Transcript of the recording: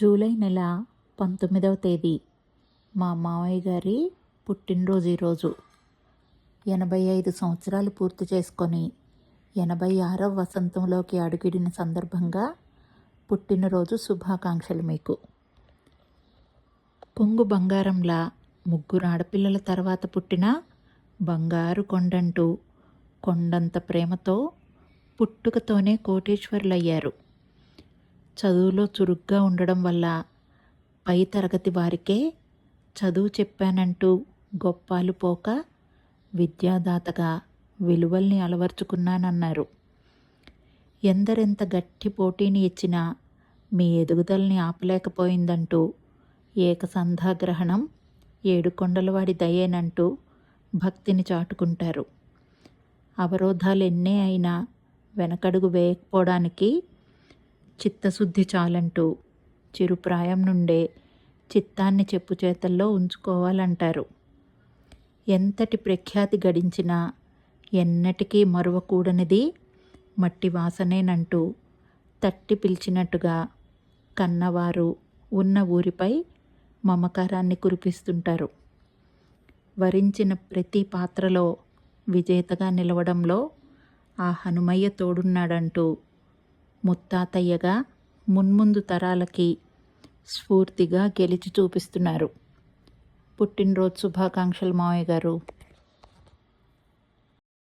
July నెల 19వ తేదీ మా మావయ్య గారి పుట్టినరోజు. ఈరోజు 85 సంవత్సరాలు పూర్తి చేసుకొని 86వ వసంతంలోకి అడుగిడిన సందర్భంగా పుట్టినరోజు శుభాకాంక్షలు మీకు. కొంగు బంగారంలా ముగ్గురు ఆడపిల్లల తర్వాత పుట్టిన బంగారు కొండంటూ కొండంత ప్రేమతో పుట్టుకతోనే కోటీశ్వరులయ్యారు. చదువులో చురుగ్గా ఉండడం వల్ల పై తరగతి వారికే చదువు చెప్పానంటూ గొప్పాలు పోక విద్యాదాతగా విలువల్ని అలవర్చుకున్నానన్నారు. ఎందరెంత గట్టి పోటీని ఇచ్చినా మీ ఎదుగుదలని ఆపలేకపోయిందంటూ ఏకసంధాగ్రహణం ఏడుకొండలవాడి దయేనంటూ భక్తిని చాటుకుంటారు. అవరోధాలు ఎన్నే అయినా వెనకడుగు వేయకపోవడానికి చిత్తశుద్ధి చాలంటూ చిరుప్రాయం నుండే చిత్తాన్ని చెప్పుచేతల్లో ఉంచుకోవాలంటారు. ఎంతటి ప్రఖ్యాతి గడించినా ఎన్నటికీ మరువకూడనిది మట్టి వాసనేనంటూ తట్టి పిలిచినట్టుగా కన్నవారు ఉన్న ఊరిపై మమకారాన్ని కురిపిస్తుంటారు. వరించిన ప్రతి పాత్రలో విజేతగా నిలవడంలో ఆ హనుమయ్య తోడున్నాడంటూ ముత్తాతయ్యగా మున్ముందు తరాలకి స్ఫూర్తిగా గెలిచి చూపిస్తున్నారు. పుట్టినరోజు శుభాకాంక్షలు మావయ్య గారు.